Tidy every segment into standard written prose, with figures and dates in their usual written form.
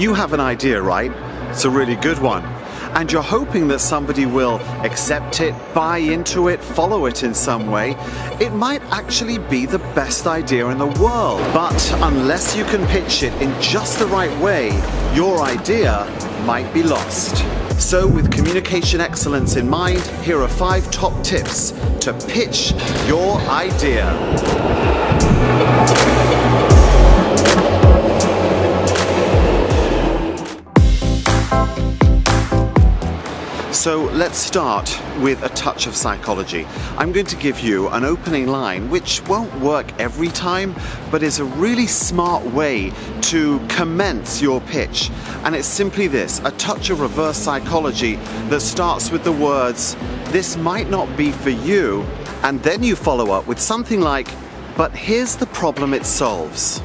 You have an idea, right? It's a really good one. And you're hoping that somebody will accept it, buy into it, follow it in some way. It might actually be the best idea in the world. But unless you can pitch it in just the right way, your idea might be lost. So with communication excellence in mind, here are 5 top tips to pitch your idea. So let's start with a touch of psychology. I'm going to give you an opening line which won't work every time, but is a really smart way to commence your pitch. And it's simply this, a touch of reverse psychology that starts with the words, "This might not be for you," and then you follow up with something like, "But here's the problem it solves."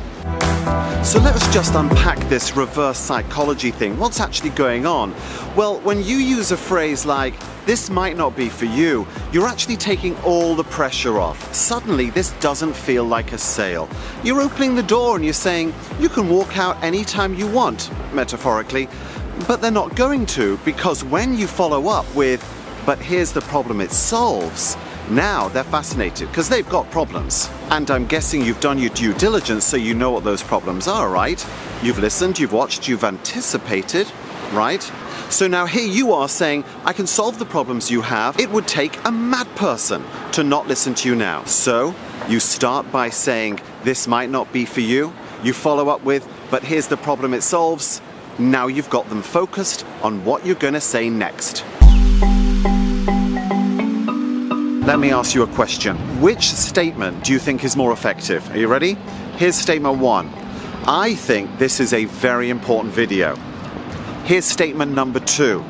So let's just unpack this reverse psychology thing. What's actually going on? Well, when you use a phrase like, "This might not be for you," you're actually taking all the pressure off. Suddenly, this doesn't feel like a sale. You're opening the door and you're saying, you can walk out anytime you want, metaphorically, but they're not going to, because when you follow up with, "But here's the problem it solves," now they're fascinated because they've got problems. And I'm guessing you've done your due diligence so you know what those problems are, right? You've listened, you've watched, you've anticipated, right? So now here you are saying, I can solve the problems you have. It would take a mad person to not listen to you now. So you start by saying, "This might not be for you." You follow up with, "But here's the problem it solves." Now you've got them focused on what you're going to say next. Let me ask you a question. Which statement do you think is more effective? Are you ready? Here's statement 1. I think this is a very important video. Here's statement number 2.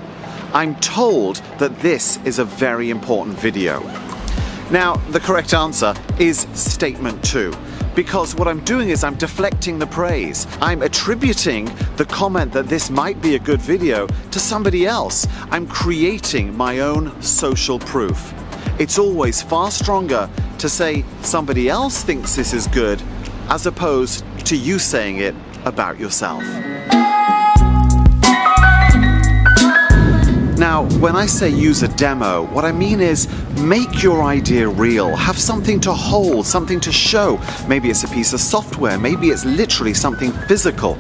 I'm told that this is a very important video. Now, the correct answer is statement 2. Because what I'm doing is I'm deflecting the praise. I'm attributing the comment that this might be a good video to somebody else. I'm creating my own social proof. It's always far stronger to say somebody else thinks this is good as opposed to you saying it about yourself. Now, when I say use a demo, what I mean is make your idea real. Have something to hold, something to show. Maybe it's a piece of software, maybe it's literally something physical.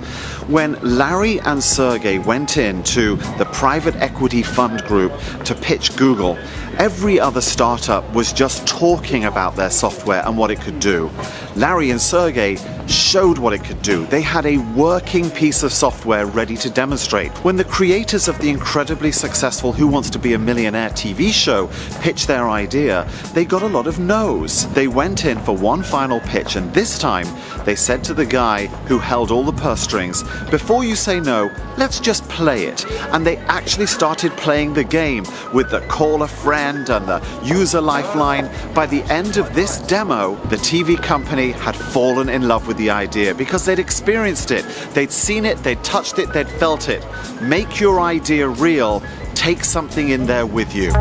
When Larry and Sergey went into the private equity fund group to pitch Google, every other startup was just talking about their software and what it could do. Larry and Sergey showed what it could do. They had a working piece of software ready to demonstrate. When the creators of the incredibly successful Who Wants to Be a Millionaire TV show pitched their idea, they got a lot of no's. They went in for one final pitch, and this time they said to the guy who held all the purse strings, "Before you say no, let's just play it." And they actually started playing the game with the call a friend and the user lifeline. By the end of this demo, the TV company had fallen in love with the idea because they'd experienced it, they'd seen it, they'd touched it, they'd felt it. Make your idea real. Take something in there with you.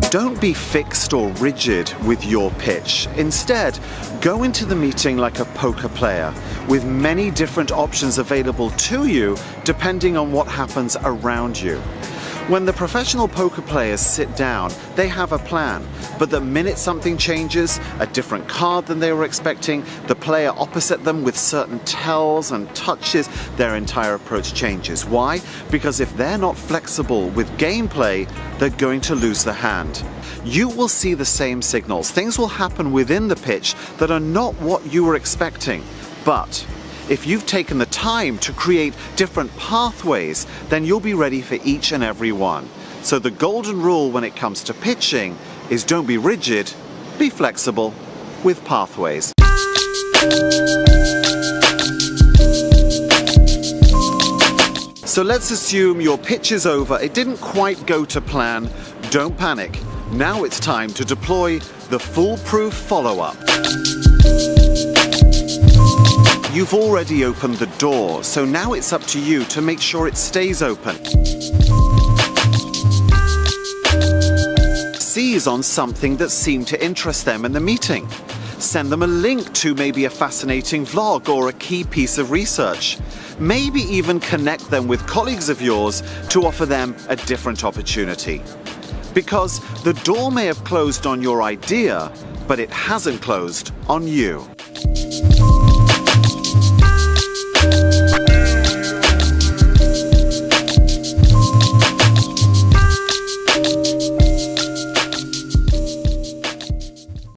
Don't be fixed or rigid with your pitch. Instead, go into the meeting like a poker player with many different options available to you depending on what happens around you. When the professional poker players sit down, they have a plan, but the minute something changes, a different card than they were expecting, the player opposite them with certain tells and touches, their entire approach changes. Why? Because if they're not flexible with gameplay, they're going to lose the hand. You will see the same signals. Things will happen within the pitch that are not what you were expecting, but if you've taken the time to create different pathways, then you'll be ready for each and every one. So the golden rule when it comes to pitching is don't be rigid, be flexible with pathways. So let's assume your pitch is over. It didn't quite go to plan. Don't panic. Now it's time to deploy the foolproof follow-up. You've already opened the door, so now it's up to you to make sure it stays open. Seize on something that seemed to interest them in the meeting. Send them a link to maybe a fascinating vlog or a key piece of research. Maybe even connect them with colleagues of yours to offer them a different opportunity. Because the door may have closed on your idea, but it hasn't closed on you.